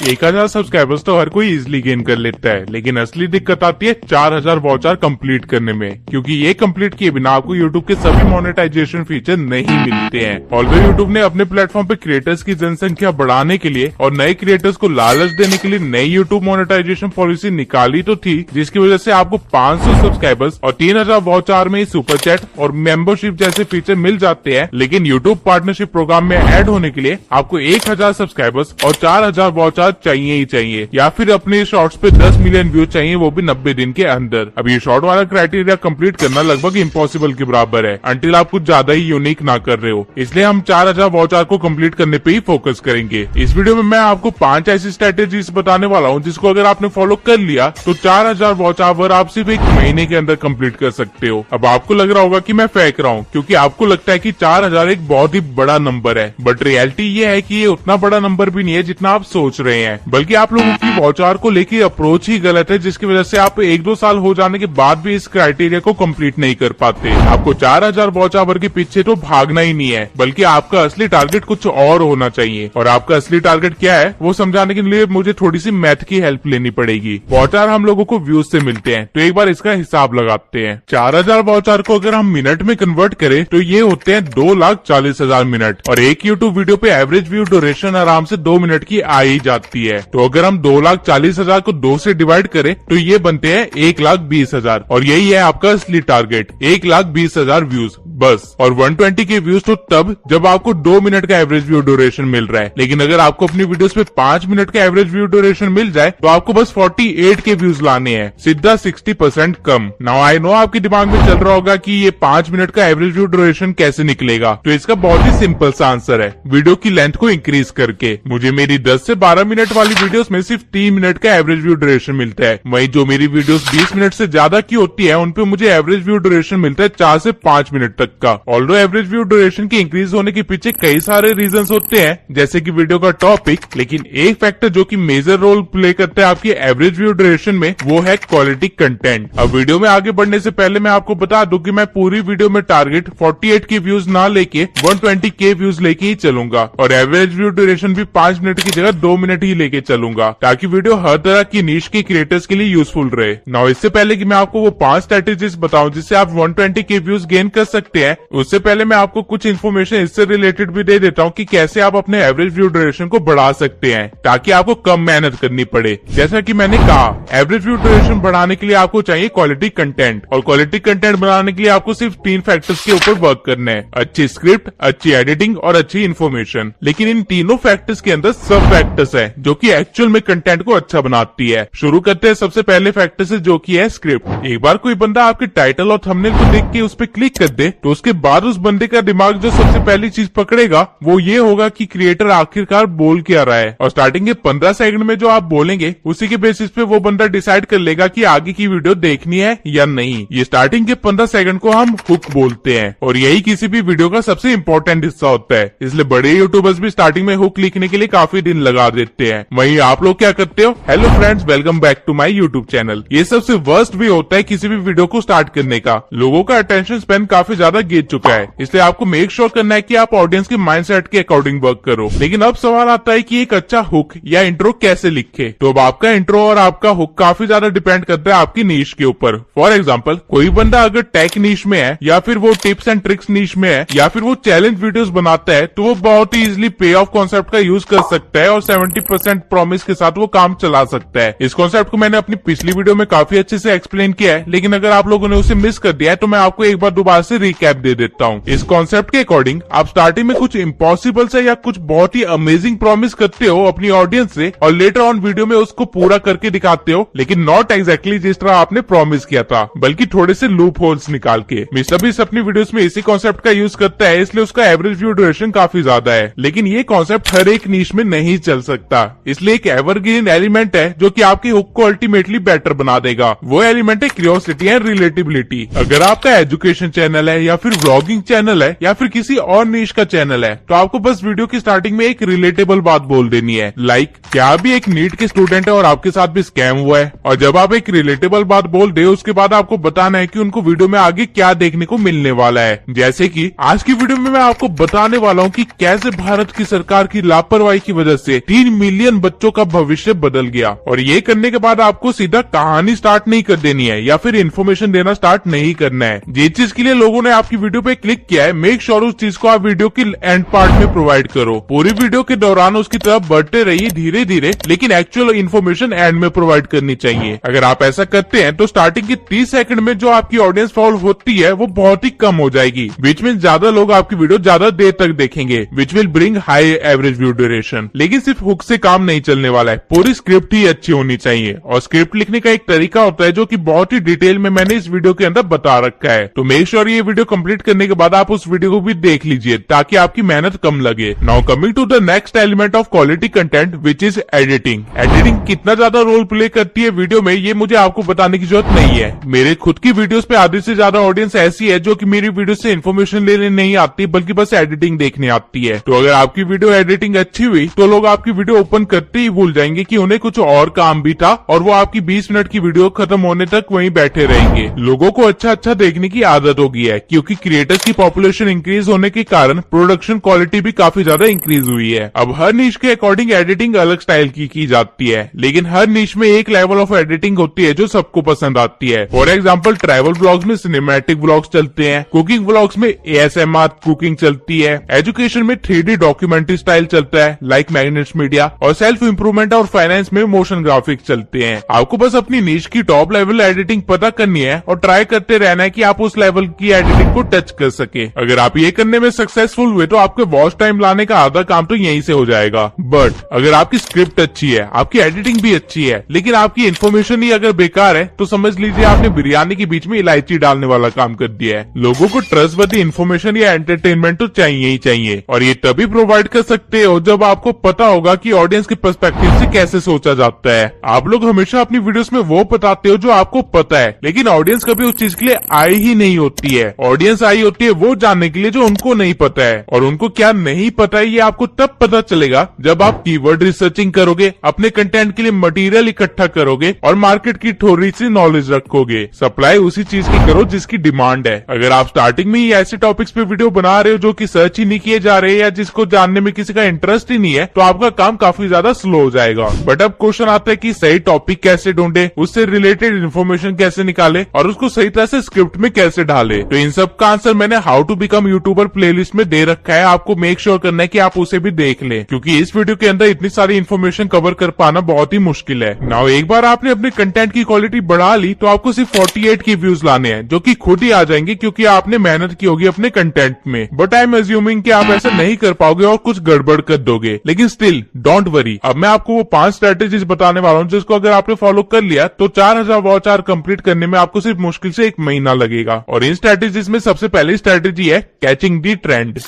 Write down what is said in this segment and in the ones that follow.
1000 subscribers तो हर कोई easily gain कर लेता है, लेकिन असली दिक्कत आती है 4000 वॉच आवर कंप्लीट करने में, क्योंकि ये कंप्लीट किए बिना आपको यूट्यूब के सभी मोनेटाइजेशन फीचर नहीं मिलते हैं। ऑल्दो यूट्यूब ने अपने प्लेटफॉर्म पे क्रिएटर्स की जनसंख्या बढ़ाने के लिए और नए क्रिएटर्स को लालच देने के लिए नई यूट्यूब मोनेटाइजेशन पॉलिसी निकाली तो थी, जिसकी वजह से आपको 500 सब्सक्राइबर्स और 3000 वॉच आवर में सुपर चैट और मेंबरशिप जैसे फीचर मिल जाते हैं। लेकिन यूट्यूब पार्टनरशिप प्रोग्राम में ऐड होने के लिए आपको 1000 सब्सक्राइबर्स और 4000 वॉच आवर चाहिए ही चाहिए, या फिर अपने शॉर्ट्स पे 10 मिलियन व्यूज चाहिए, वो भी 90 दिन के अंदर। अब ये शॉर्ट वाला क्राइटेरिया कंप्लीट करना लगभग इम्पॉसिबल के बराबर है, अंटिल आप कुछ ज्यादा ही यूनिक ना कर रहे हो। इसलिए हम 4000 वॉच आवर को कंप्लीट करने पे ही फोकस करेंगे। इस वीडियो में मैं आपको 5 ऐसी स्ट्रेटेजीज बताने वाला हूँ जिसको अगर आपने फॉलो कर लिया तो 4000 वॉच आवर आप सिर्फ 1 महीने के अंदर कंप्लीट कर सकते हो। अब आपको लग रहा होगा कि मैं फेंक रहा हूँ, क्योंकि आपको लगता है कि 4000 एक बहुत ही बड़ा नंबर है, बट रियलिटी ये है कि ये उतना बड़ा नंबर भी नहीं है जितना आप सोच रहे हैं, बल्कि आप लोगों की वॉच आवर को लेकर अप्रोच ही गलत है, जिसकी वजह से आप 1-2 साल हो जाने के बाद भी इस क्राइटेरिया को कंप्लीट नहीं कर पाते। आपको 4000 वॉच आवर के पीछे तो भागना ही नहीं है, बल्कि आपका असली टारगेट कुछ और होना चाहिए। और आपका असली टारगेट क्या है वो समझाने के लिए मुझे थोड़ी सी मैथ की हेल्प लेनी पड़ेगी। वॉच आवर हम लोगों को व्यूज से मिलते हैं, तो एक बार इसका हिसाब लगाते हैं। 4000 वॉच आवर को अगर हम मिनट में कन्वर्ट करें तो ये होते हैं 2,40,000 मिनट, और एक यूट्यूब वीडियो पे एवरेज व्यू ड्यूरेशन आराम से 2 मिनट की आ ही जाती है। तो अगर हम 2,40,000 को 2 से डिवाइड करें तो ये बनते हैं 1,20,000, और यही है आपका असली टारगेट, 1,20,000 व्यूज बस। और 120 के व्यूज तो तब जब आपको 2 मिनट का एवरेज व्यू ड्यूरेशन मिल रहा है, लेकिन अगर आपको अपनी वीडियोस पे 5 मिनट का एवरेज व्यू ड्यूरेशन मिल जाए तो आपको बस 48 के व्यूज लाने हैं, सीधा 60% कम। नाउ आई नो आपके दिमाग में चल रहा होगा कि ये 5 मिनट का एवरेज व्यू ड्यूरेशन कैसे निकलेगा, तो इसका बहुत ही सिंपल सा आंसर है, वीडियो की लेंथ को इंक्रीज करके। मुझे मेरी 10 से 12 मिनट वाली वीडियोस में सिर्फ 3 मिनट का एवरेज व्यू ड्यूरेशन मिलता है, वहीं जो मेरी वीडियोस 20 मिनट से ज्यादा की होती है उन पे मुझे एवरेज व्यू ड्यूरेशन मिलता है 4 से 5 मिनट तक का। ऑल्दो एवरेज व्यू ड्यूरेशन की इंक्रीज होने के पीछे कई सारे रीजंस होते हैं, जैसे कि वीडियो का टॉपिक, लेकिन एक फैक्टर जो कि मेजर रोल प्ले करता है आपकी एवरेज व्यू ड्यूरेशन में, वो है क्वालिटी कंटेंट। अब वीडियो में आगे बढ़ने से पहले मैं आपको बता दूं कि मैं पूरी वीडियो में टारगेट 48 के व्यूज ना लेके 120 के व्यूज लेके ही चलूंगा, और एवरेज व्यू ड्यूरेशन भी 5 मिनट की जगह 2 मिनट ही लेके चलूंगा, ताकि वीडियो हर तरह की नीश के क्रिएटर्स के लिए यूजफुल रहे। नाउ इससे पहले कि मैं आपको वो 5 स्ट्रेटेजीज बताऊं जिससे आप 120 के व्यूज गेन कर सकते हैं, उससे पहले मैं आपको कुछ इन्फॉर्मेशन इससे रिलेटेड भी दे देता हूं कि कैसे आप अपने एवरेज व्यू ड्यूरेशन को बढ़ा सकते हैं, ताकि आपको कम मेहनत करनी पड़े। जैसा कि मैंने कहा, एवरेज व्यू ड्यूरेशन बढ़ाने के लिए आपको चाहिए क्वालिटी कंटेंट, और क्वालिटी कंटेंट बनाने के लिए आपको सिर्फ 3 फैक्टर्स के ऊपर वर्क करना है, अच्छी स्क्रिप्ट, अच्छी एडिटिंग और अच्छी इन्फॉर्मेशन। लेकिन इन तीनों फैक्टर्स के अंदर सब फैक्टर्स है जो कि एक्चुअल में कंटेंट को अच्छा बनाती है। शुरू करते हैं सबसे पहले फैक्टर से, जो कि है स्क्रिप्ट। एक बार कोई बंदा आपके टाइटल और थंबनेल को देख के उस पर क्लिक कर दे तो उसके बाद उस बंदे का दिमाग जो सबसे पहली चीज पकड़ेगा वो ये होगा कि क्रिएटर आखिरकार बोल क्या रहा है, और स्टार्टिंग के 15 सेकंड में जो आप बोलेंगे उसी के बेसिस पे वो बंदा डिसाइड कर लेगा कि आगे की वीडियो देखनी है या नहीं। ये स्टार्टिंग के 15 सेकंड को हम हुक बोलते हैं, और यही किसी भी वीडियो का सबसे इंपॉर्टेंट हिस्सा होता है। इसलिए बड़े यूट्यूबर्स भी स्टार्टिंग में हुक लिखने के लिए काफी दिन लगा देते हैं। वहीं आप लोग क्या करते हो? Hello friends, welcome back to my YouTube channel. ये सबसे वर्स्ट भी होता है किसी भी वीडियो को स्टार्ट करने का। लोगों का अटेंशन स्पैन काफी ज्यादा गिर चुका है, इसलिए आपको मेक श्योर करना है कि आप ऑडियंस के माइंडसेट के अकॉर्डिंग वर्क करो। लेकिन अब सवाल आता है कि एक अच्छा हुक या इंट्रो कैसे लिखे। तो अब आपका इंट्रो और आपका हुक काफी ज्यादा डिपेंड करता है आपकी नीश के ऊपर। फॉर एग्जाम्पल, कोई बंदा अगर टेक नीश में है, या फिर वो टिप्स एंड ट्रिक्स नीश में है, या फिर वो चैलेंज वीडियोस बनाता है, तो वो बहुत ही इजिली पे ऑफ कॉन्सेप्ट का यूज कर सकता है और 70% प्रॉमिस के साथ वो काम चला सकता है। इस कॉन्सेप्ट को मैंने अपनी पिछली वीडियो में काफी अच्छे से एक्सप्लेन किया है, लेकिन अगर आप लोगों ने उसे मिस कर दिया है तो मैं आपको एक बार दोबारा से रिकैप दे देता हूँ। इस कॉन्सेप्ट के अकॉर्डिंग आप स्टार्टिंग में कुछ इम्पॉसिबल से या कुछ बहुत ही अमेजिंग प्रॉमिस करते हो अपनी ऑडियंस से, और लेटर ऑन वीडियो में उसको पूरा करके दिखाते हो, लेकिन नॉट एग्जैक्टली जिस तरह आपने प्रॉमिस किया था, बल्कि थोड़े से लूप होल्स निकाल के। मिस्टर बीस्ट अपनी वीडियोस में इसी कॉन्सेप्ट का यूज करता है, इसलिए उसका एवरेज व्यू ड्यूरेशन काफी ज्यादा है। लेकिन ये कॉन्सेप्ट हर एक नीश में नहीं चल सकता, इसलिए एक एवरग्रीन एलिमेंट है जो कि आपकी हुक को अल्टीमेटली बेटर बना देगा। वो एलिमेंट है क्यूरियोसिटी एंड रिलेटेबिलिटी। अगर आपका एजुकेशन चैनल है, या फिर व्लॉगिंग चैनल है, या फिर किसी और नीश का चैनल है, तो आपको बस वीडियो की स्टार्टिंग में एक रिलेटेबल बात बोल देनी है, लाइक क्या भी एक नीट के स्टूडेंट है और आपके साथ भी स्कैम हुआ है। और जब आप एक रिलेटेबल बात बोल दे, उसके बाद आपको बताना है कि उनको वीडियो में आगे क्या देखने को मिलने वाला है। जैसे कि आज की वीडियो में मैं आपको बताने वाला हूँ कि कैसे भारत की सरकार की लापरवाही की वजह से 3 मिलियन बच्चों का भविष्य बदल गया। और ये करने के बाद आपको सीधा कहानी स्टार्ट नहीं कर देनी है या फिर इन्फॉर्मेशन देना स्टार्ट नहीं करना है। जिस चीज के लिए लोगों ने आपकी वीडियो पे क्लिक किया है, मेक श्योर उस चीज को आप वीडियो की एंड पार्ट में प्रोवाइड करो। पूरी वीडियो के दौरान उसकी तरफ बढ़ते रहिए धीरे धीरे, लेकिन एक्चुअल इन्फॉर्मेशन एंड में प्रोवाइड करनी चाहिए। अगर आप ऐसा करते हैं तो स्टार्टिंग के 30 सेकंड में जो आपकी ऑडियंस फॉलो होती है वो बहुत ही कम हो जाएगी, विच मीन ज्यादा लोग आपकी वीडियो ज्यादा देर तक देखेंगे, which will bring high average view duration. लेकिन सिर्फ हुक से काम नहीं चलने वाला है, पूरी स्क्रिप्ट ही अच्छी होनी चाहिए। और स्क्रिप्ट लिखने का एक तरीका होता है जो कि बहुत ही डिटेल में मैंने इस वीडियो के अंदर बता रखा है। तो मेक श्योर ये वीडियो कंप्लीट करने के बाद आप उस वीडियो को भी देख लीजिए ताकि आपकी मेहनत कम लगे। Now coming to the next element of quality content which is editing. Editing कितना ज्यादा रोल प्ले करती है वीडियो में ये मुझे आपको बताने की जरूरत नहीं है। मेरे खुद की वीडियोस पे आधे से ज्यादा ऑडियंस ऐसी है जो कि मेरी वीडियो से इन्फॉर्मेशन लेने नहीं आती बल्कि बस एडिटिंग देखने आती है। तो अगर आपकी वीडियो एडिटिंग अच्छी हुई तो लोग आपकी वीडियो ओपन करते ही भूल जाएंगे कि उन्हें कुछ और काम भी था और वो आपकी 20 मिनट की वीडियो खत्म होने तक वहीं बैठे रहेंगे। लोगों को अच्छा देखने की आदत हो गई है क्योंकि क्रिएटर्स की पॉपुलेशन इंक्रीज होने के कारण प्रोडक्शन क्वालिटी भी काफी ज्यादा इंक्रीज हुई है। अब हर नीश के अकॉर्डिंग एडिटिंग अलग स्टाइल की जाती है, लेकिन हर नीश में एक लेवल ऑफ एडिटिंग होती है जो सबको पसंद आती है। फॉर एग्जाम्पल ट्रैवल व्लॉग्स में सिनेमैटिक व्लॉग्स चलते हैं, कुकिंग व्लॉग्स में ASMR कुकिंग चलती है, एजुकेशन में 3D डॉक्यूमेंट्री स्टाइल चलता है लाइक मैग्नेट्स मीडिया, और सेल्फ इंप्रूवमेंट और फाइनेंस में मोशन ग्राफिक्स चलते हैं। आपको बस अपनी नीश की टॉप लेवल एडिटिंग पता करनी है और ट्राई करते रहना है कि आप उस लेवल की एडिटिंग को टच कर सके। अगर आप ये करने में सक्सेसफुल हुए तो आपके वॉच टाइम लाने का आधा काम तो यहीं से हो जाएगा। बट अगर आपकी स्क्रिप्ट अच्छी है, आपकी एडिटिंग भी अच्छी है, लेकिन आपकी इन्फॉर्मेशन ही अगर बेकार है तो समझ लीजिए आपने बिरयानी के बीच में इलायची डालने वाला काम कर दिया है। लोगों को ट्रस्टवर्दी इन्फॉर्मेशन या एंटरटेनमेंट तो चाहिए ही चाहिए, और ये तभी प्रोवाइड कर सकते हो जब आपको पता होगा कि ऑडियंस के पर्सपेक्टिव से कैसे सोचा जाता है। आप लोग हमेशा अपनी वीडियोस में वो बताते हो जो आपको पता है, लेकिन ऑडियंस कभी उस चीज के लिए आई ही नहीं होती है। ऑडियंस आई होती है वो जानने के लिए जो उनको नहीं पता है, और उनको क्या नहीं पता है ये आपको तब पता चलेगा जब आप कीवर्ड रिसर्चिंग करोगे, अपने कंटेंट के लिए मटेरियल इकट्ठा करोगे और मार्केट की थोड़ी सी नॉलेज रखोगे। सप्लाई उसी चीज की करो जिसकी डिमांड है। अगर आप स्टार्टिंग में ही ऐसे टॉपिक्स पे वीडियो बना रहे हो जो कि सर्च ही नहीं किए जा रहे या जिसको जानने में किसी का इंटरेस्ट ही नहीं है, तो आपका काम काफी ज्यादा स्लो हो जाएगा। बट अब क्वेश्चन आता है कि सही टॉपिक कैसे ढूंढे, उससे रिलेटेड इन्फॉर्मेशन कैसे निकाले और उसको सही तरह से स्क्रिप्ट में कैसे डाले। तो इन सब का आंसर मैंने how to become YouTuber playlist में दे रखा है। आपको मेक श्योर करना है कि आप उसे भी देख लें, क्योंकि इस वीडियो के अंदर इतनी सारी इन्फॉर्मेशन कवर कर पाना बहुत ही मुश्किल है। नाउ एक बार आपने अपने कंटेंट की क्वालिटी बढ़ा ली तो आपको सिर्फ 48 के व्यूज लाने हैं, जो कि खुद ही आ जाएंगे क्योंकि आपने मेहनत की होगी अपने कंटेंट में। बट आई एम अज्यूमिंग कि आप ऐसा नहीं कर पाओगे और कुछ गड़बड़ कर दोगे, लेकिन स्टिल डोंट वरी। अब मैं आपको वो 5 स्ट्रेटेजीज बताने वाला हूँ जिसको अगर आपने फॉलो कर लिया तो 4000 वॉच आवर कंप्लीट करने में आपको सिर्फ मुश्किल से 1 महीना लगेगा। और इन स्ट्रेटेजीज में सबसे पहली स्ट्रेटेजी है कैचिंग दी ट्रेंड।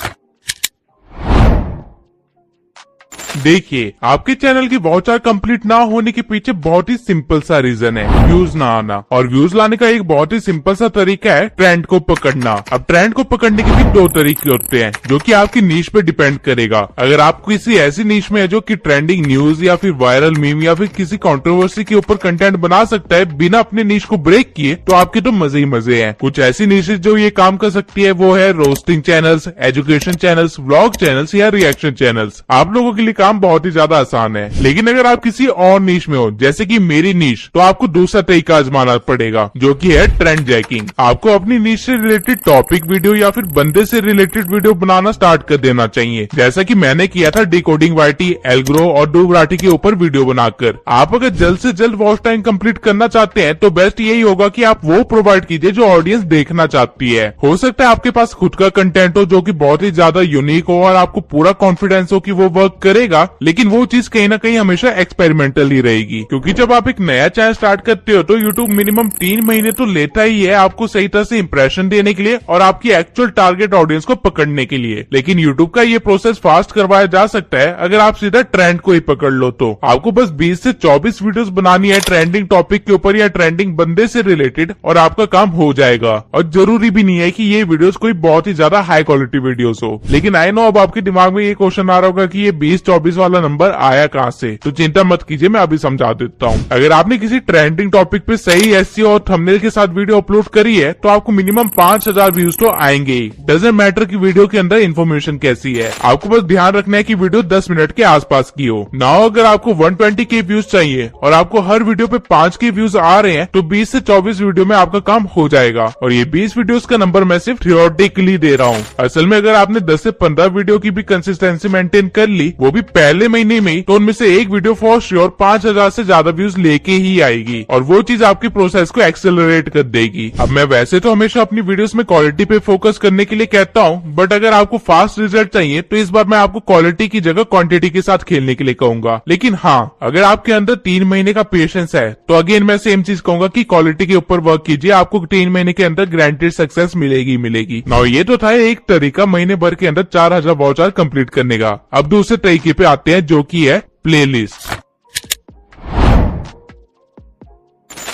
देखिए, आपके चैनल की वॉच आवर कंप्लीट ना होने के पीछे बहुत ही सिंपल सा रीजन है, व्यूज ना आना। और व्यूज लाने का एक बहुत ही सिंपल सा तरीका है ट्रेंड को पकड़ना। अब ट्रेंड को पकड़ने के भी 2 तरीके होते हैं जो कि आपकी नीश पे डिपेंड करेगा। अगर आप किसी ऐसी नीश में है जो कि ट्रेंडिंग न्यूज या फिर वायरल मीम या फिर किसी कंट्रोवर्सी के ऊपर कंटेंट बना सकता है बिना अपने नीश को ब्रेक किए, तो आपके तो मजे ही मजे हैं। कुछ ऐसी नीशेस जो ये काम कर सकती है वो है roasting channels, education channels, vlog channels या रिएक्शन चैनल्स। आप लोगों के लिए काम बहुत ही ज्यादा आसान है। लेकिन अगर आप किसी और नीश में हो जैसे कि मेरी नीश, तो आपको दूसरा तरीका आजमाना पड़ेगा जो कि है ट्रेंड जैकिंग। आपको अपनी नीश से रिलेटेड टॉपिक वीडियो या फिर बंदे से रिलेटेड वीडियो बनाना स्टार्ट कर देना चाहिए, जैसा कि मैंने किया था डिकोडिंग वाईटी, एल्ग्रो और डूबराटी के ऊपर वीडियो बनाकर। आप अगर जल्द से जल्द वॉच टाइम कंप्लीट करना चाहते हैं तो बेस्ट यही होगा कि आप वो प्रोवाइड कीजिए जो ऑडियंस देखना चाहती है। हो सकता है आपके पास खुद का कंटेंट हो जो कि बहुत ही ज्यादा यूनिक हो और आपको पूरा कॉन्फिडेंस हो कि वो वर्क करेगा, लेकिन वो चीज कहीं ना कहीं हमेशा एक्सपेरिमेंटल ही रहेगी। क्योंकि जब आप एक नया चैनल स्टार्ट करते हो तो यूट्यूब मिनिमम 3 महीने तो लेता ही है आपको सही तरह से इंप्रेशन देने के लिए और आपकी एक्चुअल टारगेट ऑडियंस को पकड़ने के लिए। लेकिन यूट्यूब का ये प्रोसेस फास्ट करवाया जा सकता है अगर आप सीधा ट्रेंड को ही पकड़ लो। तो आपको बस 20 से 24 वीडियोस बनानी है ट्रेंडिंग टॉपिक के ऊपर या ट्रेंडिंग बंदे से रिलेटेड और आपका काम हो जाएगा। और जरूरी भी नहीं है कि ये वीडियोस कोई बहुत ही ज्यादा हाई क्वालिटी वीडियोस हो। लेकिन आई नो अब आपके दिमाग में ये क्वेश्चन आ रहा होगा कि ये 20 24 वाला नंबर आया कहाँ से। तो चिंता मत कीजिए, मैं अभी समझा देता हूँ। अगर आपने किसी ट्रेंडिंग टॉपिक पे सही एसईओ और थंबनेल के साथ वीडियो अपलोड करी है तो आपको मिनिमम 5000 व्यूज तो आएंगे ही। डजंट मैटर कि वीडियो के अंदर इन्फॉर्मेशन कैसी है, आपको बस ध्यान रखना है कि वीडियो 10 मिनट के आसपास की हो। नाउ अगर आपको 120k व्यूज चाहिए और आपको हर वीडियो पे 5k व्यूज आ रहे हैं तो 20 से 24 वीडियो में आपका काम हो जाएगा। और ये 20 वीडियोस का नंबर मैं सिर्फ थियोरेटिकली दे रहा हूँ। असल में अगर आपने 10 से 15 वीडियो की भी कंसिस्टेंसी मेंटेन कर ली, वो भी पहले महीने में, तो उनमें से एक वीडियो फॉर श्योर 5000 से ज्यादा व्यूज लेके ही आएगी और वो चीज आपकी प्रोसेस को एक्सेलरेट कर देगी। अब मैं वैसे तो हमेशा अपनी वीडियोस में क्वालिटी पे फोकस करने के लिए कहता हूँ, बट अगर आपको फास्ट रिजल्ट चाहिए तो इस बार मैं आपको क्वालिटी की जगह क्वांटिटी के साथ खेलने के लिए कहूंगा। लेकिन हाँ, अगर आपके अंदर 3 महीने का पेशेंस है तो अगेन मैं सेम चीज कहूंगा कि क्वालिटी के ऊपर वर्क कीजिए, आपको 3 महीने के अंदर गारंटेड सक्सेस मिलेगी। नाउ ये तो था एक तरीका महीने भर के अंदर 4000 वाउचर कंप्लीट करने का। अब दूसरे तरीके पे आते हैं जो कि है प्लेलिस्ट।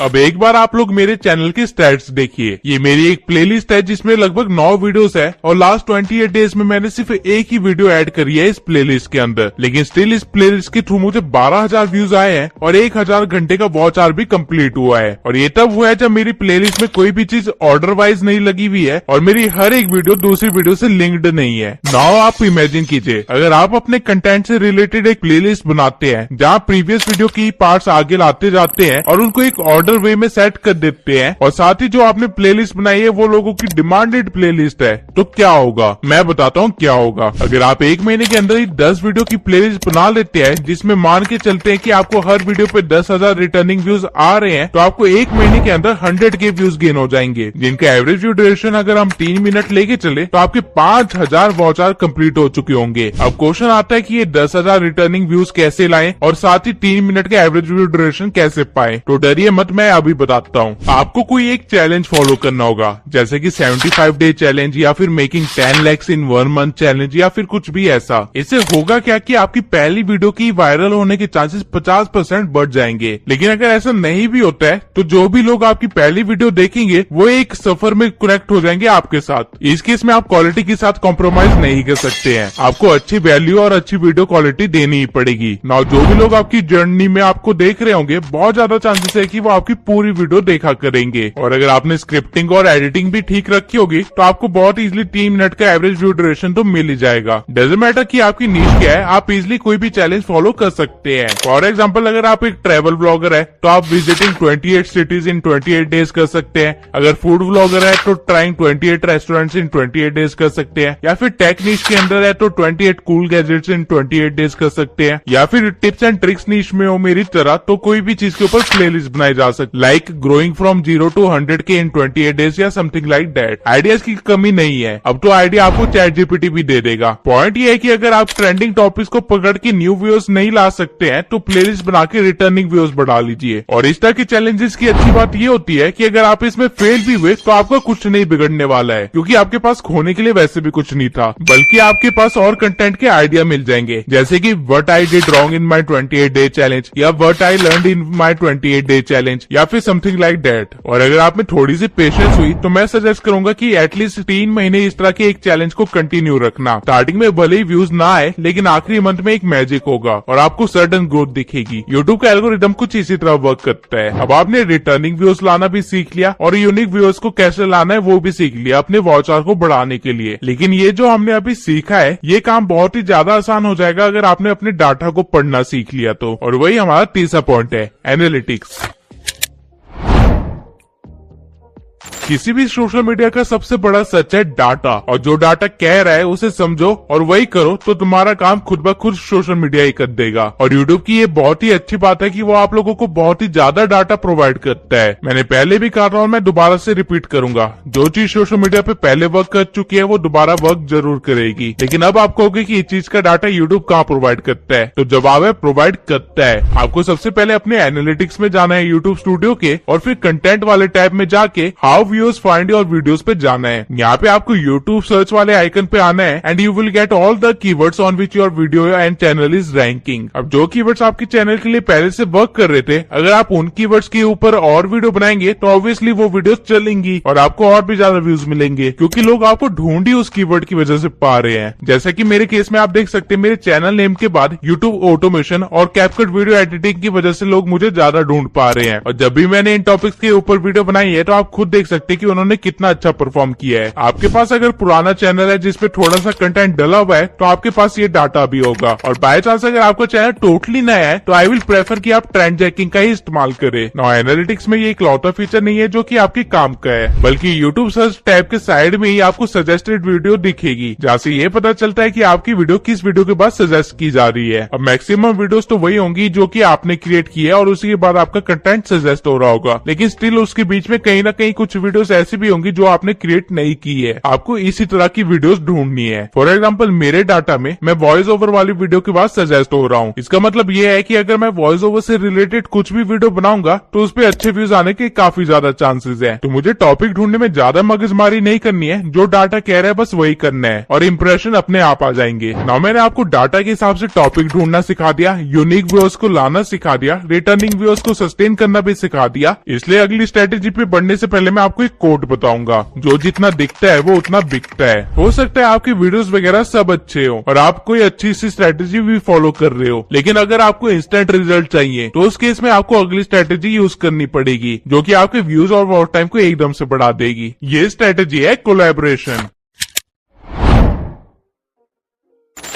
अब एक बार आप लोग मेरे चैनल के स्टैट्स देखिए। ये मेरी एक प्लेलिस्ट है जिसमें लगभग 9 वीडियोस है और लास्ट 28 डेज में मैंने सिर्फ एक ही वीडियो ऐड करी है इस प्लेलिस्ट के अंदर। लेकिन स्टिल इस प्लेलिस्ट के थ्रू मुझे 12000 व्यूज आए हैं और 1000 घंटे का वॉच आवर भी कंप्लीट हुआ है। और ये तब हुआ है जब मेरी प्लेलिस्ट में कोई भी चीज ऑर्डर वाइज नहीं लगी हुई है और मेरी हर एक वीडियो दूसरी वीडियो से लिंक्ड नहीं है। नाउ आप इमेजिन कीजिए, अगर आप अपने कंटेंट से रिलेटेड एक प्लेलिस्ट बनाते हैं जहाँ प्रीवियस वीडियो की पार्ट्स आगे लाते जाते हैं और उनको एक ऑर्डर वे में सेट कर देते हैं और साथ ही जो आपने प्लेलिस्ट बनाई है वो लोगों की डिमांडेड प्लेलिस्ट है, तो क्या होगा मैं बताता हूँ क्या होगा। अगर आप एक महीने के अंदर ही 10 वीडियो की प्लेलिस्ट बना लेते हैं जिसमें मान के चलते हैं कि आपको हर वीडियो पे 10,000 रिटर्निंग व्यूज आ रहे हैं, तो आपको एक महीने के अंदर 100k व्यूज गेन हो जाएंगे, जिनका एवरेज व्यू ड्यूरेशन अगर हम 3 मिनट लेके चले तो आपके 5000 वॉच आवर कंप्लीट हो चुके होंगे। अब क्वेश्चन आता है कि ये 10,000 रिटर्निंग व्यूज कैसे लाएं और साथ ही 3 मिनट का एवरेज व्यू ड्यूरेशन कैसे पाए। तो डरिए मत, मैं अभी बताता हूँ। आपको कोई एक चैलेंज फॉलो करना होगा, जैसे कि 75 डे चैलेंज या फिर मेकिंग 10 lakhs इन 1 मंथ चैलेंज या फिर कुछ भी ऐसा। इससे होगा क्या कि आपकी पहली वीडियो की वायरल होने के चांसेस 50% बढ़ जाएंगे। लेकिन अगर ऐसा नहीं भी होता है तो जो भी लोग आपकी पहली वीडियो देखेंगे वो एक सफर में कनेक्ट हो जाएंगे आपके साथ। इस केस में आप क्वालिटी के साथ कॉम्प्रोमाइज नहीं कर सकते हैं, आपको अच्छी वैल्यू और अच्छी वीडियो क्वालिटी देनी ही पड़ेगी। नाउ जो भी लोग आपकी जर्नी में आपको देख रहे होंगे, बहुत ज्यादा चांसेस है कि वो आपकी पूरी वीडियो देखा करेंगे। और अगर आपने स्क्रिप्टिंग और एडिटिंग भी ठीक रखी होगी तो आपको बहुत इजीली 3 मिनट का एवरेज व्यू ड्यूरेशन तो मिल ही जाएगा। डजंट मैटर कि आपकी नीश क्या है, आप इजीली कोई भी चैलेंज फॉलो कर सकते हैं। फॉर एग्जांपल, अगर आप एक ट्रैवल ब्लॉगर है तो आप विजिटिंग 28 सिटीज इन 28 डेज कर सकते हैं। अगर फूड ब्लॉगर है तो ट्राइंग 28 रेस्टोरेंट्स इन 28 डेज कर सकते हैं। या फिर टेक नीश के अंदर है तो 28 कूल गैजेट्स इन 28 डेज कर सकते हैं। या फिर टिप्स एंड ट्रिक्स नीश में हो मेरी तरह तो कोई भी चीज के ऊपर प्लेलिस्ट बनाई जा सकती, like growing from 0 to 100k in 28 days या समथिंग लाइक दैट। आइडियाज की कमी नहीं है, अब तो आइडिया आपको ChatGPT भी दे देगा। पॉइंट ये है कि अगर आप ट्रेंडिंग टॉपिक्स को पकड़ के न्यू व्यूअर्स नहीं ला सकते हैं तो प्लेलिस्ट बना के रिटर्निंग व्यूअर्स बढ़ा लीजिए। और इस तरह के चैलेंजेस की अच्छी बात ये होती है कि अगर आप इसमें फेल भी हुए तो आपका कुछ नहीं बिगड़ने वाला है, क्योंकि आपके पास खोने के लिए वैसे भी कुछ नहीं था, बल्कि आपके पास और कंटेंट के आइडिया मिल जाएंगे, जैसे कि what I did wrong in my 28 day challenge या what I learned in my 28 day challenge या फिर समथिंग लाइक दैट। और अगर आप में थोड़ी सी पेशेंस हुई तो मैं सजेस्ट करूंगा कि एटलीस्ट 3 महीने इस तरह के एक चैलेंज को कंटिन्यू रखना। स्टार्टिंग में भले ही व्यूज ना आए, लेकिन आखिरी मंथ में एक मैजिक होगा और आपको सडन ग्रोथ दिखेगी। यूट्यूब का एल्गोरिदम कुछ इसी तरह वर्क करता है। अब आपने रिटर्निंग व्यूज लाना भी सीख लिया और यूनिक व्यूज को कैसे लाना है वो भी सीख लिया अपने वॉच आवर को बढ़ाने के लिए। लेकिन ये जो हमने अभी सीखा है ये काम बहुत ही ज्यादा आसान हो जाएगा अगर आपने अपने डाटा को पढ़ना सीख लिया तो। और वही हमारा तीसरा पॉइंट है, एनालिटिक्स। किसी भी सोशल मीडिया का सबसे बड़ा सच है डाटा, और जो डाटा कह रहा है उसे समझो और वही करो तो तुम्हारा काम खुद ब खुद सोशल मीडिया ही कर देगा। और यूट्यूब की ये बहुत ही अच्छी बात है कि वो आप लोगों को बहुत ही ज्यादा डाटा प्रोवाइड करता है। मैंने पहले भी कहा था और मैं दोबारा से रिपीट करूंगा, जो चीज सोशल मीडिया पे पहले वर्क कर चुकी है वो दोबारा वर्क जरूर करेगी। लेकिन अब आप कहोगे कि इस चीज का डाटा यूट्यूब कहाँ प्रोवाइड करता है, तो जवाब है प्रोवाइड करता है। आपको सबसे पहले अपने एनालिटिक्स में जाना है यूट्यूब स्टूडियो के, और फिर कंटेंट वाले टैब में जाके how viewers find your videos पे जाना है। यहाँ पे आपको यूट्यूब सर्च वाले आइकन पे आना है and you will get all the keywords on which your video and channel is ranking. अब जो कीवर्ड्स आपके चैनल के लिए पहले से वर्क कर रहे थे, अगर आप उन कीवर्ड्स के ऊपर और वीडियो बनाएंगे तो ऑब्वियसली वो वीडियोस चलेंगी और आपको और भी ज्यादा व्यूज मिलेंगे, क्योंकि लोग आपको ढूंढ ही उस कीवर्ड की वजह से पा रहे हैं। जैसे कि मेरे केस में आप देख सकते हैं, मेरे चैनल नेम के बाद यूट्यूब ऑटोमेशन और कैपकट वीडियो एडिटिंग की वजह से लोग मुझे ज्यादा ढूंढ पा रहे हैं। और जब भी मैंने इन टॉपिक्स के ऊपर वीडियो बनाई है तो आप खुद देख सकते हैं कि उन्होंने कितना अच्छा परफॉर्म किया है। आपके पास अगर पुराना चैनल है जिसपे थोड़ा सा कंटेंट डला हुआ है तो आपके पास ये डाटा भी होगा। और बाय चांस अगर आपका चैनल टोटली नया है तो आई विल प्रेफर कि आप ट्रेंड चेकिंग का ही इस्तेमाल करें। नाउ एनालिटिक्स में ये इकलौता फीचर नहीं है जो कि आपके काम का है, बल्कि यूट्यूब सर्च टैब के साइड में ही आपको सजेस्टेड वीडियो दिखेगी, जहाँ से ये पता चलता है कि आपकी वीडियो किस वीडियो के बाद सजेस्ट की जा रही है। अब मैक्सिमम वीडियोस तो वही होंगी जो कि आपने क्रिएट की है और उसी के बाद आपका कंटेंट सजेस्ट हो रहा होगा, लेकिन स्टिल उसके बीच में कहीं ना कहीं कुछ वीडियोस ऐसी भी होंगी जो आपने क्रिएट नहीं की है। आपको इसी तरह की वीडियोस ढूंढनी है। फॉर एग्जांपल मेरे डाटा में मैं वॉइस ओवर वाली वीडियो के बाद सजेस्ट हो रहा हूँ। इसका मतलब ये है कि अगर मैं वॉइस ओवर से रिलेटेड कुछ भी वीडियो बनाऊंगा तो उस पर अच्छे व्यूज आने के काफी ज्यादा चांसेस है। तो मुझे टॉपिक ढूंढने में ज्यादा मगजमारी नहीं करनी है, जो डाटा कह रहा है बस वही करना है और इंप्रेशन अपने आप आ जाएंगे। नाउ मैंने आपको डाटा के हिसाब से टॉपिक ढूंढना सिखा दिया, यूनिक व्यूअर्स को लाना सिखा दिया, रिटर्निंग व्यूअर्स को सस्टेन करना भी सिखा दिया। इसलिए अगली स्ट्रेटेजी पे बढ़ने से पहले मैं आपको एक कोट बताऊंगा, जो जितना दिखता है वो उतना बिकता है। हो सकता है आपके वीडियोस वगैरह सब अच्छे हो और आप कोई अच्छी सी स्ट्रेटेजी भी फॉलो कर रहे हो, लेकिन अगर आपको इंस्टेंट रिजल्ट चाहिए तो उस केस में आपको अगली स्ट्रेटेजी यूज करनी पड़ेगी, जो कि आपके व्यूज और वॉच टाइम को एकदम से बढ़ा देगी। ये स्ट्रेटेजी है कोलैबोरेशन।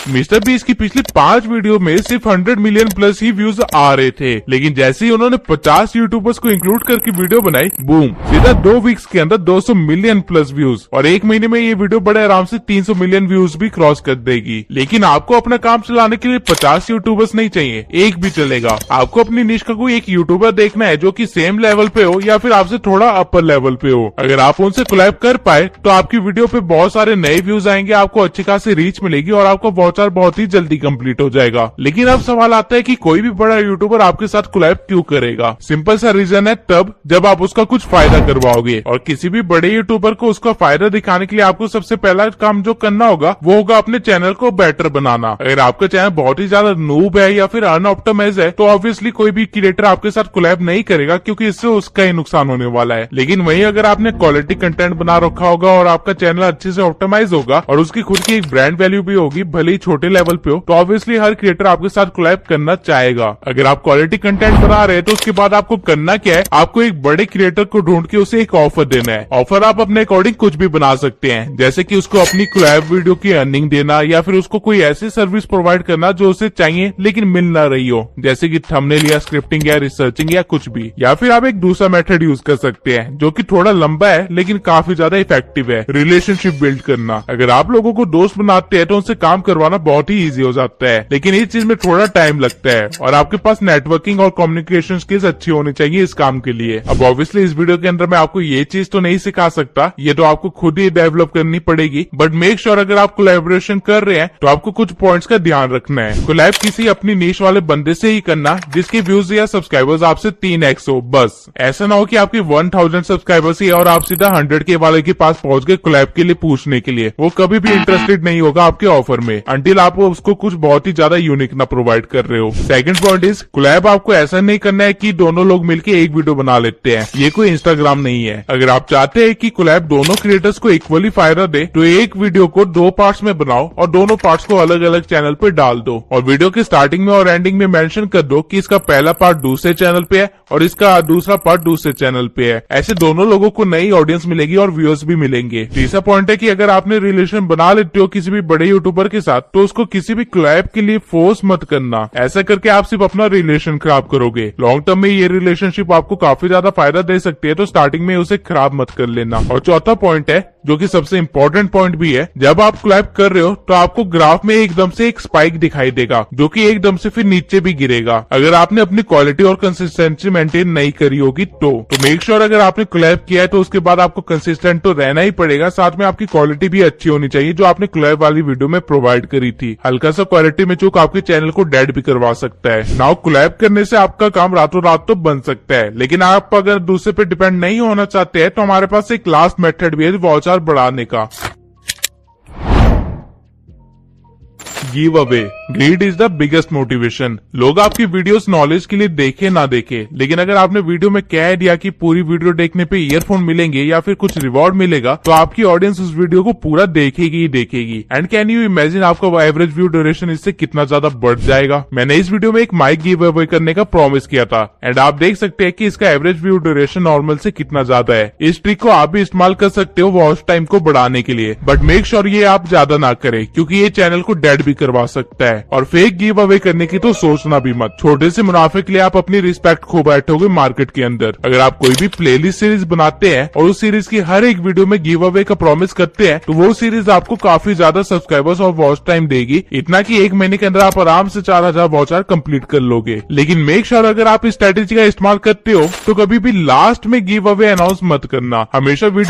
मिस्टर बीस्ट की पिछली 5 वीडियो में सिर्फ 100 मिलियन प्लस ही व्यूज आ रहे थे, लेकिन जैसे ही उन्होंने 50 यूट्यूबर्स को इंक्लूड करके वीडियो बनाई, बूम, सीधा 2 वीक्स के अंदर 200 मिलियन प्लस व्यूज और 1 महीने में ये वीडियो बड़े आराम से 300 मिलियन व्यूज भी क्रॉस कर देगी। लेकिन आपको अपना काम चलाने के लिए 50 यूट्यूबर्स नहीं चाहिए, एक भी चलेगा। आपको अपनी निश का कोई एक यूट्यूबर देखना है जो कि सेम लेवल पे हो या फिर आपसे थोड़ा अपर लेवल पे हो। अगर आप उनसे कोलैब कर पाए तो आपकी वीडियो पे बहुत सारे नए व्यूज आएंगे, आपको अच्छी खासी रीच मिलेगी और आपको बहुत ही जल्दी कंप्लीट हो जाएगा। लेकिन अब सवाल आता है कि कोई भी बड़ा यूट्यूबर आपके साथ कोलैब क्यों करेगा? सिंपल सा रीजन है, तब जब आप उसका कुछ फायदा करवाओगे। और किसी भी बड़े यूट्यूबर को उसका फायदा दिखाने के लिए आपको सबसे पहला काम जो करना होगा वो होगा अपने चैनल को बेटर बनाना। अगर आपका चैनल बहुत ही ज्यादा नूब है या फिर अनऑप्टिमाइज्ड है तो ऑब्वियसली कोई भी क्रिएटर आपके साथ कोलैब नहीं करेगा, क्योंकि इससे उसका ही नुकसान होने वाला है। लेकिन वहीं अगर आपने क्वालिटी कंटेंट बना रखा होगा और आपका चैनल अच्छे से ऑप्टिमाइज होगा और उसकी खुद की एक ब्रांड वैल्यू भी होगी, भले ही छोटे लेवल पे हो, तो ऑब्वियसली हर क्रिएटर आपके साथ कोलैब करना चाहेगा। अगर आप क्वालिटी कंटेंट बना रहे हैं तो उसके बाद आपको करना क्या है, आपको एक बड़े क्रिएटर को ढूंढ के उसे एक ऑफर देना है। ऑफर आप अपने अकॉर्डिंग कुछ भी बना सकते हैं, जैसे कि उसको अपनी कोलैब वीडियो की अर्निंग देना या फिर उसको कोई ऐसी सर्विस प्रोवाइड करना जो उसे चाहिए लेकिन मिल ना रही हो, जैसे कि थंबनेल या स्क्रिप्टिंग या रिसर्चिंग या कुछ भी। या फिर आप एक दूसरा मेथड यूज कर सकते हैं जो कि थोड़ा लंबा है लेकिन काफी ज्यादा इफेक्टिव है, रिलेशनशिप बिल्ड करना। अगर आप लोगों को दोस्त बनाते हैं तो उनसे काम करवाना बहुत ही ईजी हो जाता है, लेकिन इस चीज में थोड़ा टाइम लगता है और आपके पास नेटवर्किंग और कम्युनिकेशन स्किल्स अच्छी होनी चाहिए इस काम के लिए। अब ऑब्वियसली इस वीडियो के अंदर मैं आपको ये चीज तो नहीं सिखा सकता, ये तो आपको खुद ही डेवलप करनी पड़ेगी। बट मेक श्योर अगर आप कोलैबोरेशन कर रहे हैं तो आपको कुछ पॉइंट्स का ध्यान रखना है। कोलैब किसी अपनी नीश वाले बंदे से ही करना जिसके व्यूज या सब्सक्राइबर्स आपसे 3x हो, बस। ऐसा ना हो कि आपके 1000 सब्सक्राइबर्स ही और आप सीधा 100K वाले के पास पहुंच गए कोलैब के लिए पूछने के लिए। वो कभी भी इंटरेस्टेड नहीं होगा आपके ऑफर में अंटिल आप उसको कुछ बहुत ही ज्यादा यूनिक ना प्रोवाइड कर रहे हो। सेकंड पॉइंट इज, कोलैब आपको ऐसा नहीं करना है कि दोनों लोग मिलकर एक वीडियो बना लेते हैं, ये कोई इंस्टाग्राम नहीं है। अगर आप चाहते हैं कि कोलैब दोनों क्रिएटर्स को इक्वली फायदा दे तो एक वीडियो को 2 पार्ट्स में बनाओ और दोनों पार्ट्स को अलग अलग चैनल पे डाल दो और वीडियो के स्टार्टिंग में और एंडिंग में मेंशन कर दो कि इसका पहला पार्ट दूसरे चैनल पे है और इसका दूसरा पार्ट दूसरे चैनल पे है। ऐसे दोनों लोगों को नई ऑडियंस मिलेगी और व्यूअर्स भी मिलेंगे। तीसरा पॉइंट है कि अगर आपने रिलेशन बना लेते हो किसी भी बड़े यूट्यूबर के साथ तो उसको किसी भी कोलैब के लिए फोर्स मत करना। ऐसा करके आप सिर्फ अपना रिलेशन खराब करोगे। लॉन्ग टर्म में ये रिलेशनशिप आपको काफी ज्यादा फायदा दे सकती है, तो स्टार्टिंग में उसे खराब मत कर लेना। और चौथा पॉइंट है, जो कि सबसे इम्पोर्टेंट पॉइंट भी है। जब आप कोलैब कर रहे हो तो आपको ग्राफ में एकदम से एक स्पाइक दिखाई देगा, जो कि एकदम से फिर नीचे भी गिरेगा अगर आपने अपनी क्वालिटी और कंसिस्टेंसी मेंटेन नहीं करी होगी तो मेक श्योर अगर आपने कोलैब किया है तो उसके बाद आपको कंसिस्टेंट तो रहना ही पड़ेगा, साथ में आपकी क्वालिटी भी अच्छी होनी चाहिए जो आपने कोलैब वाली वीडियो में प्रोवाइड करी थी। हल्का सा क्वालिटी में चूक आपके चैनल को डेड भी करवा सकता है। नाउ कोलैब करने से आपका काम रातों रात तो बन सकता है, लेकिन आप अगर दूसरे पे डिपेंड नहीं होना चाहते हैं तो हमारे पास एक लास्ट मेथड भी है वॉचर बढ़ाने का। Give away. Grid is the biggest motivation. लोग आपकी वीडियोस नॉलेज के लिए देखे ना देखे, लेकिन अगर आपने वीडियो में कह दिया कि पूरी वीडियो देखने पे ईयरफोन मिलेंगे या फिर कुछ रिवॉर्ड मिलेगा, तो आपकी ऑडियंस उस वीडियो को पूरा देखेगी ही देखेगी। एंड कैन यू इमेजिन आपका एवरेज व्यू ड्यूरेशन इससे कितना ज्यादा बढ़ जाएगा। मैंने इस वीडियो में एक माइक गिव अवे करने का प्रॉमिस किया था एंड आप देख सकते हैं कि इसका एवरेज व्यू ड्यूरेशन नॉर्मल से कितना ज्यादा है। इस ट्रिक को आप भी इस्तेमाल कर सकते हो वॉच टाइम को बढ़ाने के लिए, बट मेक श्योर ये आप ज्यादा ना करें क्योंकि ये चैनल को डेड भी करवा सकता है। और फेक गिव अवे करने की तो सोचना भी मत। छोटे से मुनाफे के लिए आप अपनी रिस्पेक्ट खो बैठोगे मार्केट के अंदर। अगर आप कोई भी प्लेलिस्ट सीरीज बनाते हैं और उस सीरीज की हर एक वीडियो में गिव अवे का प्रॉमिस करते हैं तो वो सीरीज आपको काफी ज्यादा सब्सक्राइबर्स और वॉच टाइम देगी, इतना कि 1 महीने के अंदर आप आराम से 4000 वॉच आवर कंप्लीट कर लोगे। लेकिन मेक श्योर अगर आप इस स्ट्रेटेजी का इस्तेमाल करते हो तो कभी भी लास्ट में गिव अवे अनाउंस मत करना। हमेशा वीडियो